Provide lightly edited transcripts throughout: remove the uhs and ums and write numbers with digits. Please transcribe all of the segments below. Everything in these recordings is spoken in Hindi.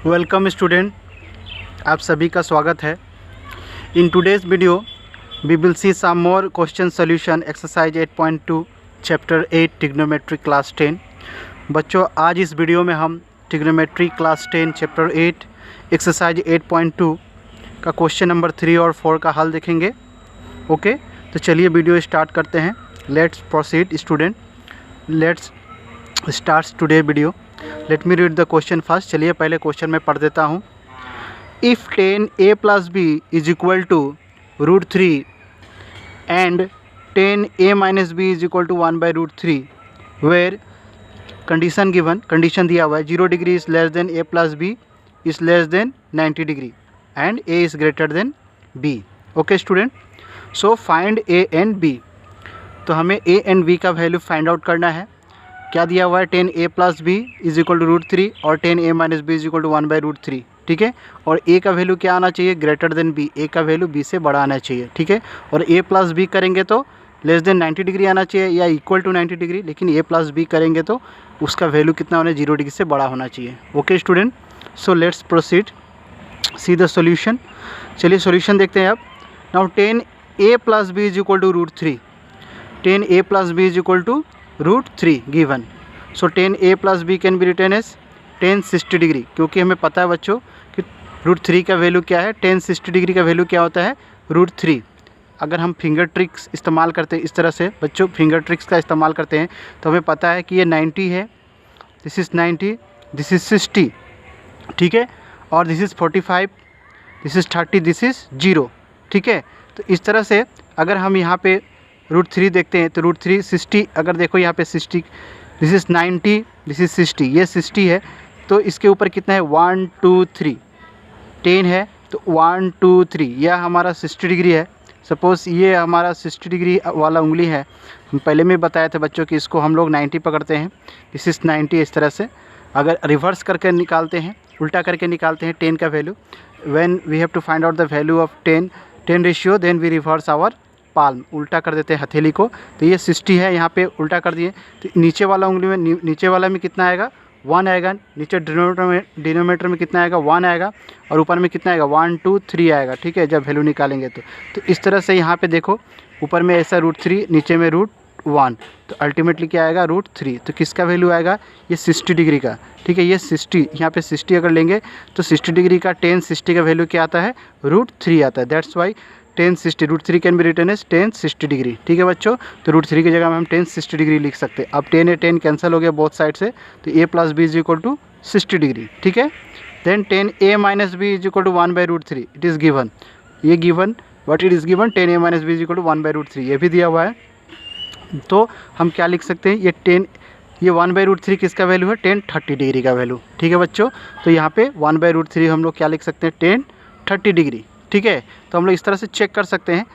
वेलकम स्टूडेंट, आप सभी का स्वागत है। In today's video we will see some more question solution exercise 8.2 chapter 8 trigonometry class 10। बच्चों, आज इस वीडियो में हम ट्रिग्नोमेट्री क्लास 10 चैप्टर 8 एक्सरसाइज 8.2 का क्वेश्चन नंबर 3 और 4 का हल देखेंगे। ओके, तो चलिए वीडियो स्टार्ट करते हैं। Let's proceed student, let's start today video. Let me read the question first. चलिए पहले क्वेश्चन में पढ़ देता हूँ। If 10a + b is equal to √3 and 10a - b is equal to 1/√3 where condition given, condition दिया हुआ है 0 degree is less than a + b is less than 90 degree and a is greater than b। Okay student, so find a and b। तो हमें a एंड b का वैल्यू फाइंड आउट करना है। क्या दिया हुआ है 10a + b is equal to √3 और 10a - b is equal to 1/√3। ठीक है, और a का वैल्यू क्या आना चाहिए, ग्रेटर देन b। a का वैल्यू b से बड़ा आना चाहिए। ठीक है, और a + b करेंगे तो लेस देन 90 डिग्री आना चाहिए या इक्वल टू 90 डिग्री, लेकिन a + b करेंगे तो उसका वैल्यू कितना होना, 0 डिग्री से बड़ा होना चाहिए। Okay student, so let's proceed, see the solution. चलिए सोल्यूशन देखते हैं अब। Now 10a + b is equal to √3, 10a + b is equal to √3 given. So 10a + b can be written as 10 60 degree, क्योंकि हमें पता है बच्चों कि √3 का वैल्यू क्या है, 10 60 डिग्री का वैल्यू क्या होता है, √3। अगर हम फिंगर ट्रिक्स इस्तेमाल करते हैं, इस तरह से बच्चों फिंगर ट्रिक्स का इस्तेमाल करते हैं, तो हमें पता है कि ये 90 है, दिस इज़ 90, दिस इज़ 60। ठीक है, और this is 45, this is 30, this is 0। ठीक है, तो इस तरह से अगर हम यहाँ पे √3 देखते हैं तो √3 60, अगर देखो यहाँ पे 60, दिस इज़ 90, दिस इज़ 60, ये 60 है, तो इसके ऊपर कितना है 1 2 3, 10 है तो 1 2 3, यह हमारा 60 डिग्री है। सपोज़ ये हमारा 60 डिग्री वाला उंगली है, हम पहले में बताए थे बच्चों कि इसको हम लोग 90 पकड़ते हैं, दिस इज़ 90। इस तरह से अगर रिवर्स करके निकालते हैं, उल्टा करके निकालते हैं 10 का value, when we have to find out the value of 10 ratio, then we reverse our palm, उल्टा कर देते हैं हथेली को। तो ये 60 है, यहाँ पे उल्टा कर दिए तो नीचे वाला उंगली में, नीचे वाला में कितना आएगा 1 आएगा, नीचे डिनोमीटर में कितना आएगा 1 आएगा, और ऊपर में कितना आएगा 1 2 3 आएगा। ठीक है, जब वैल्यू निकालेंगे तो इस तरह से यहाँ पे देखो ऊपर में ऐसा √3, नीचे में √1, तो अल्टीमेटली क्या आएगा √3। तो किसका वैल्यू आएगा, ये 60 डिग्री का। ठीक है, ये 60, यहाँ पे 60 अगर लेंगे तो 60 डिग्री का 10 60 का वैल्यू क्या आता है, √3 आता है। That's why 10 60, √3 can be written as 10 60 degree. ठीक है बच्चों, तो √3 की जगह में हम 10 60 डिग्री लिख सकते हैं। अब 10 या 10 कैंसिल हो गया बोथ साइड से, तो a + b is equal to 60 degree. ठीक है, then 10a - b is equal to 1/√3, it is given, ये given, but it is given 10a - b is equal to 1/√3, ये भी दिया हुआ है। तो हम क्या लिख सकते हैं, ये 1/√3 किसका वैल्यू है, 10 30 डिग्री का वैल्यू। ठीक है बच्चों, तो यहाँ पे 1/√3 हम लोग क्या लिख सकते हैं, 10 30 डिग्री। ठीक है, तो हम लोग इस तरह से चेक कर सकते हैं,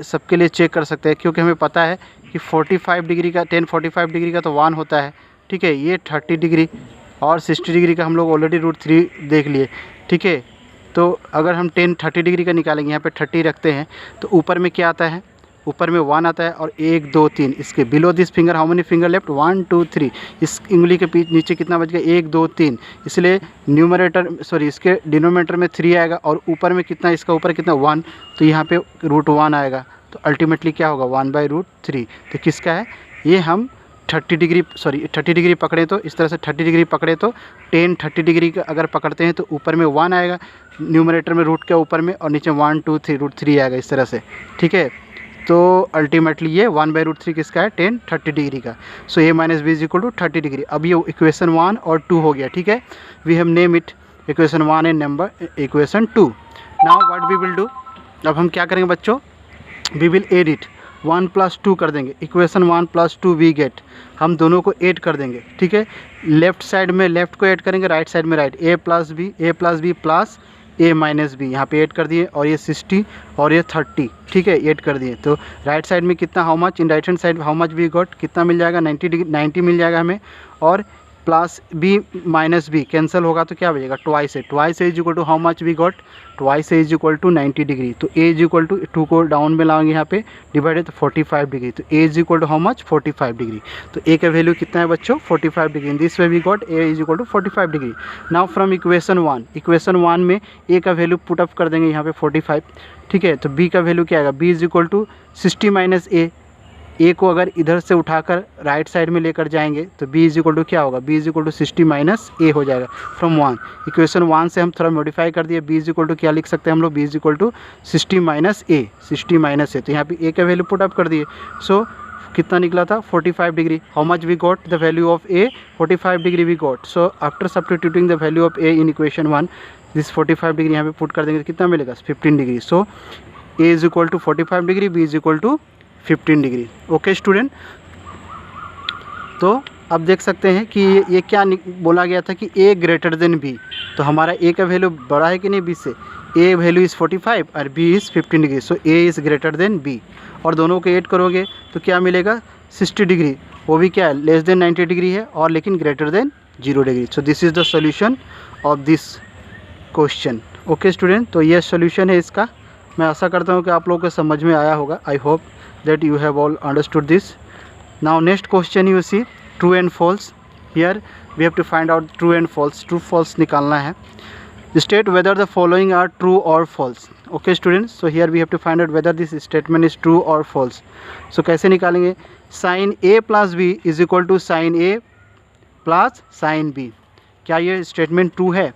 सबके लिए चेक कर सकते हैं, क्योंकि हमें पता है कि 45 डिग्री का 10 45 डिग्री का तो 1 होता है। ठीक है, ये 30 डिग्री और 60 डिग्री का हम लोग ऑलरेडी √3 देख लिए। ठीक है, तो अगर हम 10 30 डिग्री का निकालेंगे, यहाँ पे 30 रखते हैं, तो ऊपर में क्या आता है, ऊपर में 1 आता है, और 1 2 3, इसके below this finger how many finger left, 1 2 3, इस उंगली के नीचे कितना बच गया, 1 2 3, इसलिए इसके डिनोमीटर में 3 आएगा, और ऊपर में कितना, इसका ऊपर कितना 1, तो यहाँ पे √1 आएगा, तो अल्टीमेटली क्या होगा 1/√3। तो किसका है ये, हम 30 डिग्री पकड़े तो इस तरह से 30 डिग्री पकड़े तो 10 30 डिग्री का अगर पकड़ते हैं तो ऊपर में 1 आएगा, न्यूमरेटर में रूट के ऊपर में, और नीचे 1 2 3 √3 आएगा इस तरह से। ठीक है, तो अल्टीमेटली ये 1/√3 किसका है, 10 30 डिग्री का। So a - b is equal to 30 degree. अब ये इक्वेशन 1 और 2 हो गया। ठीक है, we have name it equation 1 and number equation 2। Now what we will do, अब हम क्या करेंगे बच्चों, वी विल एड इट, 1 + 2 कर देंगे, इक्वेशन 1 + 2 वी गेट, हम दोनों को ऐड कर देंगे। ठीक है, लेफ्ट साइड में लेफ्ट को ऐड करेंगे, राइट साइड में right, a + b plus a - b यहाँ पे ऐड कर दिए, और ये 60 और ये 30। ठीक है, ऐड कर दिए, तो राइट साइड में कितना, how much in right hand side how much we got, कितना मिल जाएगा 90 मिल जाएगा हमें, और plus B minus B cancel होगा तो क्या बचेगा, ट्वाइस है। Twice A is equal to how much we got, twice A is equal to 90 degree. तो ए इज इक्वल टू 2 को डाउन में लाएंगे यहाँ पे डिवाइडेड तो 45 डिग्री। तो A is equal to how much, 45 degree. तो ए का वैल्यू कितना है बच्चों, 45 degree. In this way we got A is equal to 45 degree. Now from equation 1, equation 1 में ए का वैल्यू पुट अप कर देंगे यहाँ पे 45, ठीक है। तो बी का वैल्यू क्या आएगा, B is equal to 60 minus A को अगर इधर से उठाकर राइट साइड में लेकर जाएंगे तो b इज इक्वल टू क्या होगा, b is equal to 60 minus A हो जाएगा फ्रॉम 1। इक्वेशन 1 से हम थोड़ा मॉडिफाई कर दिए, b इज इक्वल टू क्या लिख सकते हैं हम लोग, b is equal to 60 minus A, 60 minus A. तो यहाँ पे a का वैल्यू पुट अप कर दिए। सो कितना निकला था, 45 degree. How much we got the value of a, 45 degree we got. So after substituting the value of a in equation 1, this 45 degree यहाँ पे पुट कर देंगे तो कितना मिलेगा, 15 degree. So a is equal to 45 degree, b is equal to 15 degree. Okay student, तो अब देख सकते हैं कि ये क्या बोला गया था कि a ग्रेटर देन b। तो हमारा a का वैल्यू बड़ा है कि नहीं b से, a वैल्यू इज़ 45 और b is 15 degree. So a is greater than b। और दोनों को ऐड करोगे तो क्या मिलेगा, 60 डिग्री। वो भी क्या है, लेस देन 90 डिग्री है और लेकिन greater than 0 degree. So this is the solution of this question. Okay student, तो ये सॉल्यूशन है इसका। मैं आशा करता हूँ कि आप लोगों को समझ में आया होगा। I hope that you have all understood this. Now next question you see true and false. Here we have to find out true and false. True false निकालना है। State whether the following are true or false. Okay students, so here we have to find out whether this statement is true or false. So कैसे निकालेंगे, sin a plus b is equal to sin a plus sin b। क्या ये statement true है,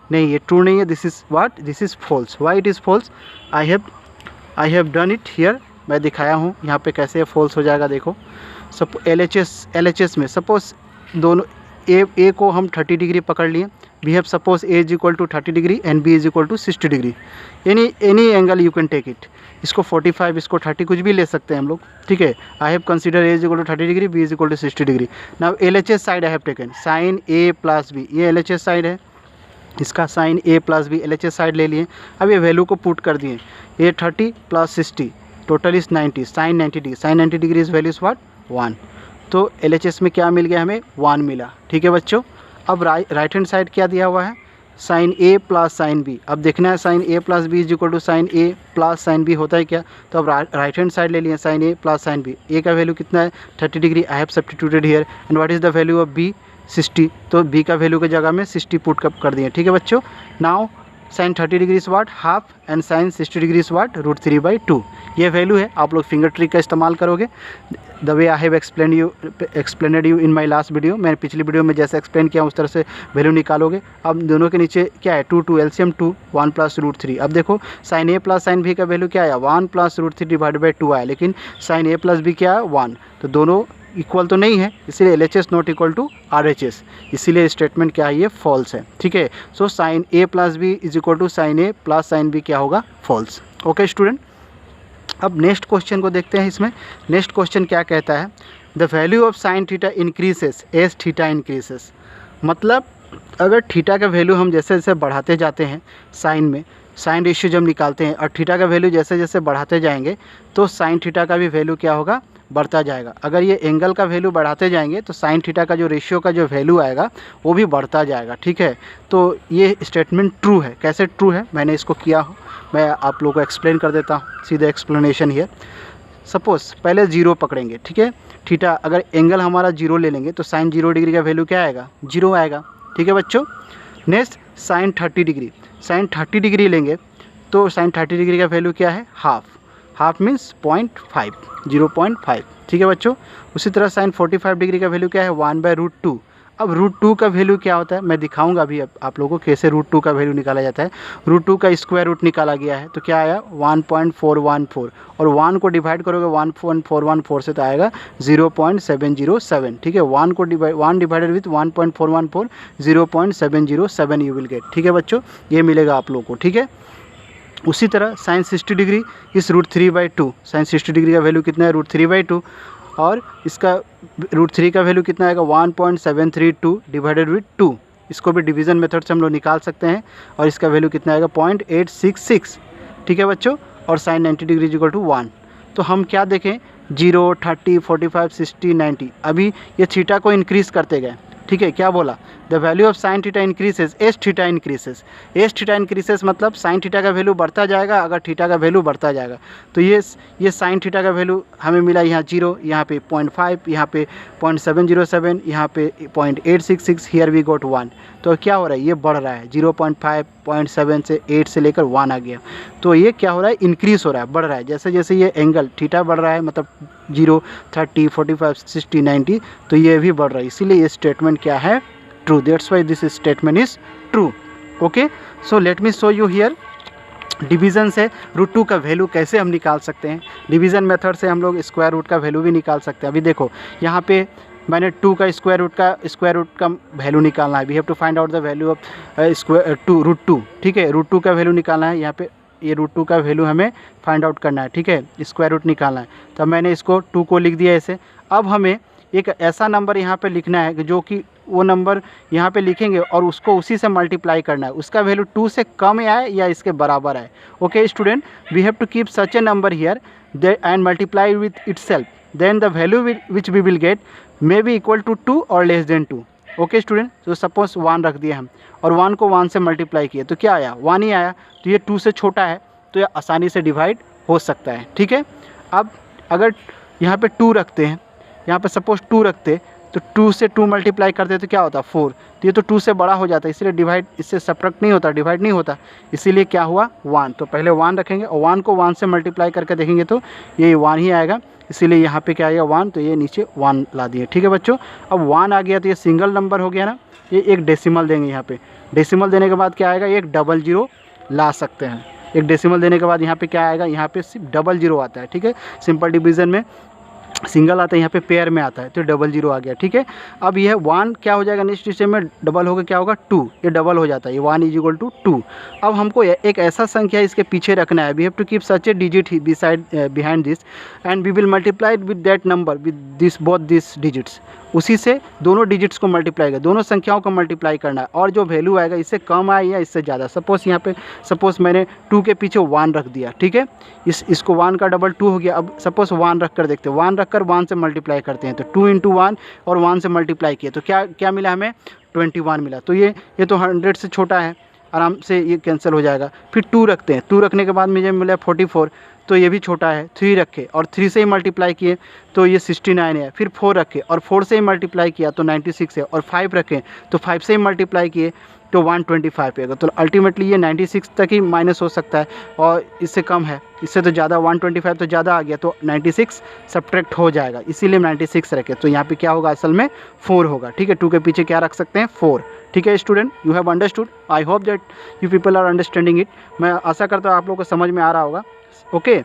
नहीं ये true नहीं है। This is what, this is false. Why it is false? I have done it here, मैं दिखाया हूँ यहाँ पे कैसे फॉल्स हो जाएगा। देखो LHS में सपोज दोनों ए को हम 30 डिग्री पकड़ लिए, we have suppose A is equal to 30 degree and B is equal to 60 degree. Any angle you can take it, इसको 45, इसको 30, कुछ भी ले सकते हैं हम लोग, ठीक है। I have consider A is equal to 30 degree, B is equal to 60 degree. Now LHS side I have taken sine A plus B, ये LHS साइड है, इसका sine A plus B LHS side ले लिए। अब ये वैल्यू को पुट कर दिए, A 30 plus 60 total is 90, sine 90 degree, sine 90 degree is value is what, 1। तो LHS में क्या मिल गया हमें, 1 मिला, ठीक है बच्चों। अब राइट हैंड साइड क्या दिया हुआ है, sine A plus sine B. अब देखना है sine A plus B is equal to sine A plus sine B होता है क्या। तो अब राइट हैंड साइड ले लिए sine A plus sine B. A का वैल्यू कितना है, 30 degree. I have substituted here and what is the value of B, 60। तो बी का वैल्यू की जगह में 60 पुट कर दिए, ठीक है बच्चों। Now sine 30 degree is what, half, and sine 60 degree is what, √3/2। ये वैल्यू है। आप लोग फिंगर ट्रिक का इस्तेमाल करोगे the way I have explained you in my last video. मैंने पिछली वीडियो में जैसे एक्सप्लेन किया उस तरह से वैल्यू निकालोगे। अब दोनों के नीचे क्या है, 2 एलसीएम 2, 1 प्लस √3। अब देखो sign A plus sine B का वैल्यू क्या आया, 1 प्लस √3/2 आया, लेकिन साइन ए प्लस बी क्या है, 1। तो दोनों इक्वल तो नहीं है, इसीलिए LHS not equal to RHS, इसीलिए स्टेटमेंट क्या है, ये फॉल्स है, ठीक है। So sine A plus B is equal to sine A plus sine B क्या होगा, फॉल्स। ओके स्टूडेंट, अब नेक्स्ट क्वेश्चन को देखते हैं। इसमें नेक्स्ट क्वेश्चन क्या कहता है, the value of sine theta increases as theta increases. मतलब अगर थीटा का वैल्यू हम जैसे जैसे बढ़ाते जाते हैं साइन में, साइन रेशियो जब निकालते हैं और थीटा का वैल्यू जैसे जैसे बढ़ाते जाएंगे तो साइन थीटा का भी वैल्यू क्या होगा, बढ़ता जाएगा। अगर ये एंगल का वैल्यू बढ़ाते जाएंगे तो साइन थीटा का जो रेशियो का जो वैल्यू आएगा वो भी बढ़ता जाएगा, ठीक है। तो ये स्टेटमेंट ट्रू है। कैसे ट्रू है, मैंने इसको किया हो, मैं आप लोगों को एक्सप्लेन कर देता हूँ। सीधा एक्सप्लेनेशन हियर। सपोज पहले 0 पकड़ेंगे, ठीक है। थीटा अगर एंगल हमारा 0 ले लेंगे तो साइन 0 डिग्री का वैल्यू क्या आएगा, 0 आएगा, ठीक है बच्चों। Next sine 30 degree, sine 30 degree लेंगे तो साइन 30 डिग्री का वैल्यू क्या है, हाफ। हाफ मीन्स 0.5, 0.5, ठीक है बच्चों। उसी तरह साइन 45 डिग्री का वैल्यू क्या है, 1/√2। अब √2 का वैल्यू क्या होता है, मैं दिखाऊंगा अभी आप लोगों को कैसे √2 का वैल्यू निकाला जाता है। √2 का स्क्वायर रूट निकाला गया है तो क्या आया, 1.414, और 1 को डिवाइड करोगे 1.414 से तो आएगा 0.707, ठीक है। 1 divided with 1.414, 0.707 you will get, ठीक है बच्चों, ये मिलेगा आप लोगों को, ठीक है। उसी तरह साइन 60 डिग्री इस √3/2, साइन 60 डिग्री का वैल्यू कितना है, √3/2, और इसका √3 का वैल्यू कितना आएगा, 1.732 डिवाइडेड विथ 2। इसको भी डिवीज़न मेथड से हम लोग निकाल सकते हैं और इसका वैल्यू कितना आएगा, 0.866, ठीक है बच्चों। और साइन 90 डिग्री इक्वल टू 1। तो हम क्या देखें, 0, 30, 45, 60, 90। अभी ये थीटा को इंक्रीज़ करते गए, ठीक है, क्या बोला, the value of sine theta increases as theta increases. As theta increases मतलब साइन थीटा का वैल्यू बढ़ता जाएगा अगर थीटा का वैल्यू बढ़ता जाएगा। तो ये साइन थीटा का वैल्यू हमें मिला यहाँ 0, यहाँ पे 0.5, यहाँ पे 0.707, यहाँ पे 0.866, हियर वी गॉट 1। तो क्या हो रहा है, ये बढ़ रहा है, 0.5, 0.7 से 8 से लेकर 1 आ गया। तो ये क्या हो रहा है, इंक्रीज़ हो रहा है, बढ़ रहा है। जैसे जैसे ये एंगल थीटा बढ़ रहा है, मतलब 0, 30, 45, 60, 90, तो ये भी बढ़ रहा है। इसीलिए ये स्टेटमेंट क्या है, true. That's why this statement is true. Okay, so let me show you here division से √2 का वैल्यू कैसे हम निकाल सकते हैं। डिवीज़न मेथड से हम लोग स्क्वायर रूट का वैल्यू भी निकाल सकते हैं। अभी देखो यहाँ पे मैंने 2 का स्क्वायर रूट का वैल्यू निकालना है। We have to find out the value of √2। ठीक है, √2 का वैल्यू निकालना है। यहाँ पे ये √2 का वैल्यू हमें फाइंड आउट करना है। ठीक है, स्क्वायर रूट निकालना है। तो मैंने इसको 2 को लिख दिया ऐसे। अब हमें एक ऐसा नंबर यहाँ पे लिखना है कि जो कि वो नंबर यहाँ पे लिखेंगे और उसको उसी से मल्टीप्लाई करना है। उसका वैल्यू 2 से कम आए या इसके बराबर आए। Okay student, we have to keep such a number here and multiply with itself, then the value which we will get may be equal to 2 और लेस देन 2। ओके स्टूडेंट, तो सपोज 1 रख दिया हम और 1 को 1 से मल्टीप्लाई किए तो क्या आया, 1 ही आया। तो ये 2 से छोटा है तो ये आसानी से डिवाइड हो सकता है। ठीक है, अब अगर यहाँ पे 2 रखते हैं, यहाँ पे सपोज 2 रखते तो 2 से 2 मल्टीप्लाई करते तो क्या होता, 4। तो ये तो 2 से बड़ा हो जाता है, इसलिए डिवाइड इससे सब्ट्रैक्ट नहीं होता, डिवाइड नहीं होता। इसीलिए क्या हुआ, 1। तो पहले 1 रखेंगे और 1 को 1 से मल्टीप्लाई करके देखेंगे तो ये 1 ही आएगा। इसीलिए यहाँ पे क्या आएगा, 1। तो ये नीचे 1 ला दिए। ठीक है बच्चों, अब 1 आ गया तो ये सिंगल नंबर हो गया ना। ये एक डेसिमल देंगे यहाँ पे। डेसिमल देने के बाद क्या आएगा, एक 00 ला सकते हैं। एक डेसिमल देने के बाद यहाँ पे क्या आएगा, यहाँ पे सिर्फ 00 आता है। ठीक है, सिंपल डिवीज़न में सिंगल आता है, यहाँ पे पेयर में आता है तो 00 आ गया। ठीक है, अब यह 1 क्या हो जाएगा, नेक्स्ट स्टेप में डबल होकर क्या होगा, 2। ये डबल हो जाता है, ये 1 = 2। अब हमको एक ऐसा संख्या इसके पीछे रखना है। We have to keep such a digit behind this and we will multiply with that number with this both this digits. उसी से दोनों डिजिट्स को मल्टीप्लाई कर, दोनों संख्याओं को मल्टीप्लाई करना है और जो वैल्यू आएगा इससे कम आए या इससे ज़्यादा। सपोज यहाँ पे मैंने 2 के पीछे 1 रख दिया। ठीक है, इसको 1 का डबल 2 हो गया। अब सपोज 1 रख कर देखते हैं, 1 रख कर 1 से मल्टीप्लाई करते हैं तो 2 × 1 और 1 से मल्टीप्लाई किए तो क्या मिला हमें, 21 मिला। तो ये तो 100 से छोटा है, आराम से ये कैंसिल हो जाएगा। फिर 2 रखते हैं, 2 रखने के बाद मुझे मिला 44, तो ये भी छोटा है। 3 रखे और 3 से ही मल्टीप्लाई किए तो ये 69 है। फिर 4 रखे और 4 से ही मल्टीप्लाई किया तो 96 है। और 5 रखें तो 5 से ही मल्टीप्लाई किए तो 125 है। तो अल्टीमेटली ये 96 तक ही माइनस हो सकता है और इससे कम है, इससे तो ज़्यादा 125 तो ज़्यादा आ गया तो 96 सब्ट्रैक्ट हो जाएगा, इसीलिए 96 रखे। तो यहाँ पे क्या होगा, असल में 4 होगा। ठीक है, 2 के पीछे क्या रख सकते हैं, 4। ठीक है student, you have understood. I hope that you people are understanding it. मैं आशा करता हूँ आप लोगों को समझ में आ रहा होगा। ओके,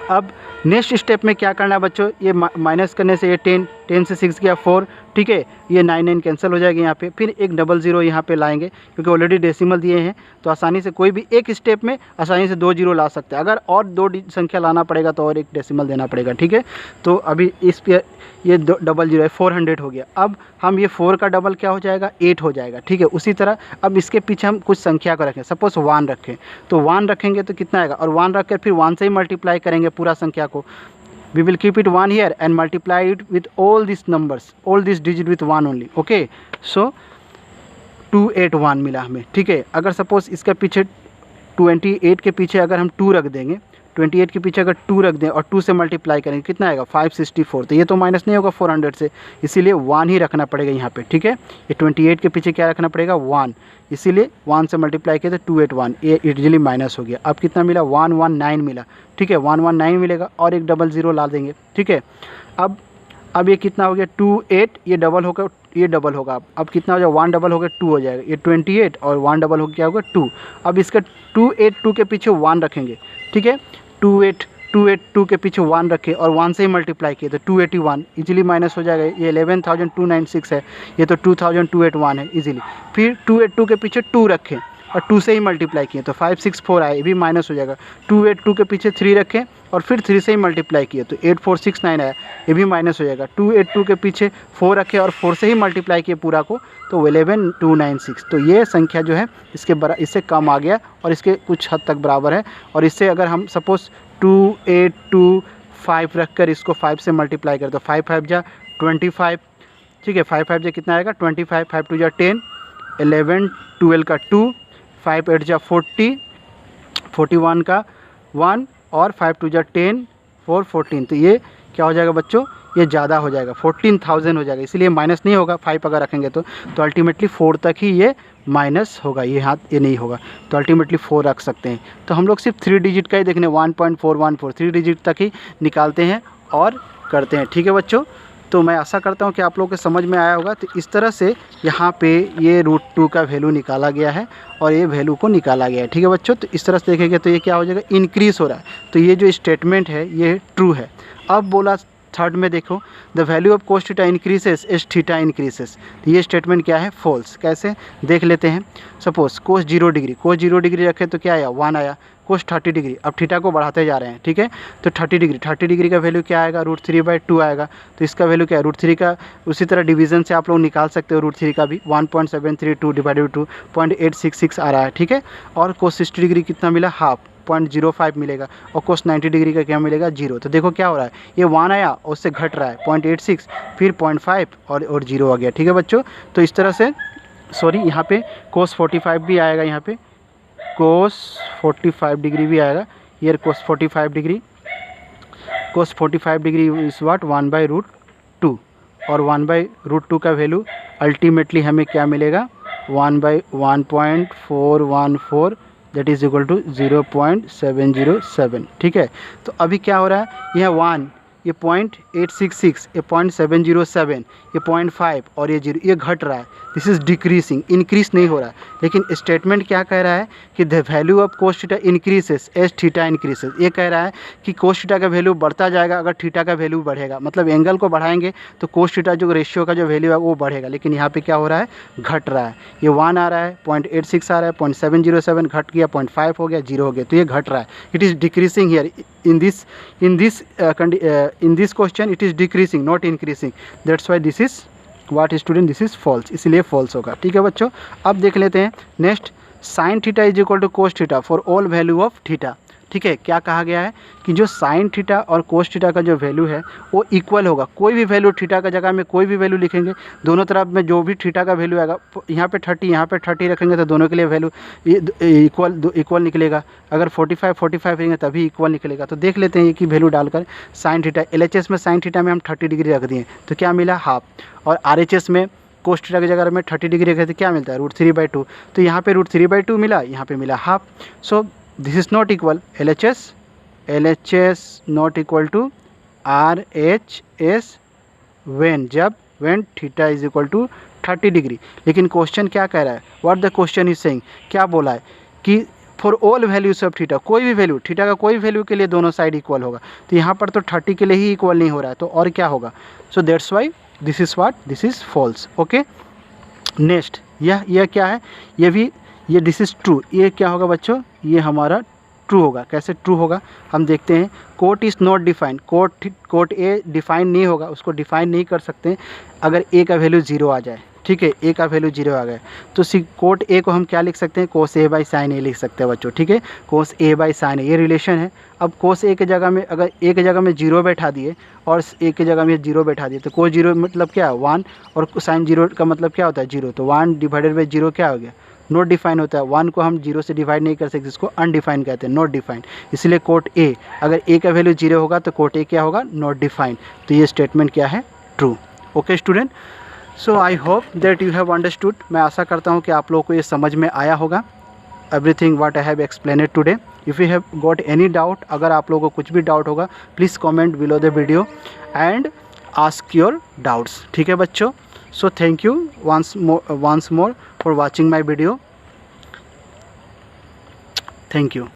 अब नेक्स्ट स्टेप में क्या करना है बच्चों, ये माइनस करने से ये 10 से 6 गया 4। ठीक है, ये 9 कैंसिल हो जाएगी यहाँ पे। फिर एक 00 यहाँ पे लाएंगे क्योंकि ऑलरेडी डेसिमल दिए हैं तो आसानी से कोई भी एक स्टेप में आसानी से 2 0 ला सकते हैं। अगर और 2 संख्या लाना पड़ेगा तो और एक डेसिमल देना पड़ेगा। ठीक है, तो अभी इस पे ये 00 है, 400 हो गया। अब हम ये 4 का डबल क्या हो जाएगा, 8 हो जाएगा। ठीक है, उसी तरह अब इसके पीछे हम कुछ संख्या को रखें। सपोज 1 रखें तो 1 रखेंगे तो कितना आएगा, और 1 रख कर फिर 1 से ही मल्टीप्लाई करेंगे पूरा संख्या को। We will keep it 1 here and multiply it with all these numbers, all these digit with 1 only. Okay, so 281 मिला हमें। ठीक है, अगर सपोज इसके पीछे 28 के पीछे अगर हम 2 रख देंगे, 28 के पीछे अगर 2 रख दें और 2 से मल्टीप्लाई करेंगे कितना आएगा, 564। तो ये तो माइनस नहीं होगा 400 से, इसीलिए 1 ही रखना पड़ेगा यहाँ पे। ठीक है, ये 28 के पीछे क्या रखना पड़ेगा, 1, इसीलिए 1 से मल्टीप्लाई किया तो 281, ये इजीली माइनस हो गया। अब कितना मिला, 119 मिला। ठीक है, 119 मिलेगा और एक 00 ला देंगे। ठीक है, अब ये कितना हो गया, 28, ये डबल होगा, ये डबल होगा। अब कितना हो जाएगा, 1 डबल हो गया 2 हो जाएगा। ये 28 और 1 डबल हो गया क्या होगा, 2। अब इसका 282 के पीछे 1 रखेंगे। ठीक है, 282 के पीछे 1 रखे और 1 से ही मल्टीप्लाई किए तो 281 इजीली माइनस हो जाएगा। ये 11,296 है, ये तो 2,281 है इजीली। फिर 282 के पीछे 2 रखें और 2 से ही मल्टीप्लाई किए तो 564 आए, ये भी माइनस हो जाएगा। 282 के पीछे 3 रखें और फिर 3 से ही मल्टीप्लाई किए तो 8469 आया, ये भी माइनस हो जाएगा। 282 के पीछे 4 रखे और 4 से ही मल्टीप्लाई किए पूरा को तो 11296। तो ये संख्या जो है इससे कम आ गया और इसके कुछ हद तक बराबर है। और इससे अगर हम सपोज 2825 रख कर इसको 5 से मल्टीप्लाई करें तो 5 5 जा 25, ठीक है। 5 5 जा कितना आएगा 25, 5 2 जा 10, 11 12 का 2, 5 8 जा 40, 41 का 1 और 5 2 जा 10, 4 14। तो ये क्या हो जाएगा बच्चों, ये ज़्यादा हो जाएगा, 14,000 हो जाएगा, इसलिए माइनस नहीं होगा 5 अगर रखेंगे तो अल्टीमेटली 4 तक ही ये माइनस होगा, ये हाथ ये नहीं होगा, तो अल्टीमेटली 4 रख सकते हैं। तो हम लोग सिर्फ 3 डिजिट का ही देखने 1.414 3 डिजिट तक ही निकालते हैं और करते हैं, ठीक है बच्चों। तो मैं आशा करता हूँ कि आप लोगों को समझ में आया होगा। तो इस तरह से यहाँ पे ये √2 का वैल्यू निकाला गया है और ये वैल्यू को निकाला गया है, ठीक है बच्चों। तो इस तरह से देखेंगे तो ये क्या हो जाएगा, इंक्रीज़ हो रहा है, तो ये जो स्टेटमेंट है ये ट्रू है। अब बोला थर्ड में देखो, the value of cos theta increases as theta increases, तो ये स्टेटमेंट क्या है, फॉल्स। कैसे देख लेते हैं। सपोज कोस 0 डिग्री रखे तो क्या आया 1 आया, कोस 30 डिग्री, अब थीटा को बढ़ाते जा रहे हैं, ठीक है। तो 30 डिग्री का वैल्यू क्या आएगा, √3/2 आएगा। तो इसका वैल्यू क्या है, √3 का उसी तरह डिवीजन से आप लोग निकाल सकते हो, √3 का भी 1.732 डिवाइडेड 2 0.866 आ रहा है, ठीक है। और कोस 60 डिग्री कितना मिला, हाफ 0.05 मिलेगा, और कोस 90 डिग्री का क्या मिलेगा 0। तो देखो क्या हो रहा है, ये 1 आया और उससे घट रहा है 0.86, फिर 0.5 और 0 आ गया, ठीक है बच्चों। तो इस तरह से सॉरी यहाँ पे कोस 45 भी आएगा, यहाँ पे कोस 45 डिग्री भी आएगा, ये कोस 45 डिग्री इस वाट 1/√2, और 1/√2 का वैल्यू अल्टीमेटली हमें क्या मिलेगा 1/1.414, दैट इज़ इक्वल टू 0.707, ठीक है। तो अभी क्या हो रहा है, यह 1, ये 0.866, ये 0.707, ये 0.5 और ये 0, ये घट रहा है, दिस इज़ डिक्रीसिंग, इंक्रीज नहीं हो रहा है। लेकिन स्टेटमेंट क्या कह रहा है कि the value of cos theta increases as theta increases, ये कह रहा है कि कोस थीटा का वैल्यू बढ़ता जाएगा अगर थीटा का वैल्यू बढ़ेगा, मतलब एंगल को बढ़ाएंगे तो कोस थीटा जो रेशियो का जो वैल्यू है वो बढ़ेगा। लेकिन यहाँ पे क्या हो रहा है, घट रहा है, ये 1 आ रहा है, 0.86 आ रहा है, 0.707 घट गया, 0.5 हो गया, 0 हो गया, तो ये घट रहा है, it is decreasing here in this question it is decreasing not increasing, that's why this is what student, this is false, इसलिए false होगा, ठीक है बच्चों। अब देख लेते हैं next, sine theta is equal to cos theta for all value of theta, ठीक है। क्या कहा गया है कि जो साइन थीटा और कोस थीटा का जो वैल्यू है वो इक्वल होगा, कोई भी वैल्यू थीटा का जगह में कोई भी वैल्यू लिखेंगे, दोनों तरफ में जो भी थीटा का वैल्यू आएगा, यहाँ पे 30 यहाँ पे 30 रखेंगे तो दोनों के लिए वैल्यू इक्वल निकलेगा। अगर 45 रहेंगे तभी इक्वल निकलेगा। तो देख लेते हैं कि वैल्यू डालकर साइन थीटा, LHS में साइन थीटा में हम 30 डिग्री रख दिए तो क्या मिला हाफ, और RHS में कोस थीटा की जगह में 30 डिग्री रखे तो क्या मिलता है √3/2, तो यहाँ पे √3/2 मिला, यहाँ पे मिला half. So this is not equal, LHS not equal to RHS when theta is equal to 30 degree. लेकिन क्वेश्चन क्या कह रहा है, what the question is saying, क्या बोला है कि for all values of theta, कोई भी वैल्यू थीटा का कोई वैल्यू के लिए दोनों साइड इक्वल होगा। तो यहाँ पर तो 30 के लिए ही इक्वल नहीं हो रहा है, तो और क्या होगा, so that's why this is what, this is false, okay. Next यह क्या है, ये दिस इज़ ट्रू, ये क्या होगा बच्चों, ये हमारा ट्रू होगा। कैसे ट्रू होगा हम देखते हैं, cot is not defined, cot A define नहीं होगा, उसको डिफाइन नहीं कर सकते अगर ए का वैल्यू 0 आ जाए, ठीक है, ए का वैल्यू 0 आ गया तो कोट ए को हम क्या लिख सकते हैं, कोस A बाई साइन ए लिख सकते हैं बच्चों, ठीक है, कोस A बाई साइन ए, ये रिलेशन है। अब कोस ए के जगह में अगर ए के जगह में 0 बैठा दिए और ए के जगह में 0 बैठा दिए तो कोस 0 मतलब क्या है 1, और साइन 0 का मतलब क्या होता है 0, तो 1 डिवाइडेड बाई 0 क्या हो गया, नॉट डिफाइन होता है। 1 को हम 0 से डिवाइड नहीं कर सकते, इसको अनडिफाइंड कहते हैं, नॉट डिफाइंड। इसलिए कोट ए, अगर ए का वैल्यू 0 होगा तो कोट ए क्या होगा, नॉट डिफाइंड। तो ये स्टेटमेंट क्या है, true. Okay student, so I hope that you have understood. मैं आशा करता हूँ कि आप लोगों को ये समझ में आया होगा, everything what I have explained today. If you have got any doubt, अगर आप लोगों को कुछ भी डाउट होगा please comment below the video and ask your doubts, ठीक है बच्चों। So thank you once more for watching my video. Thank you.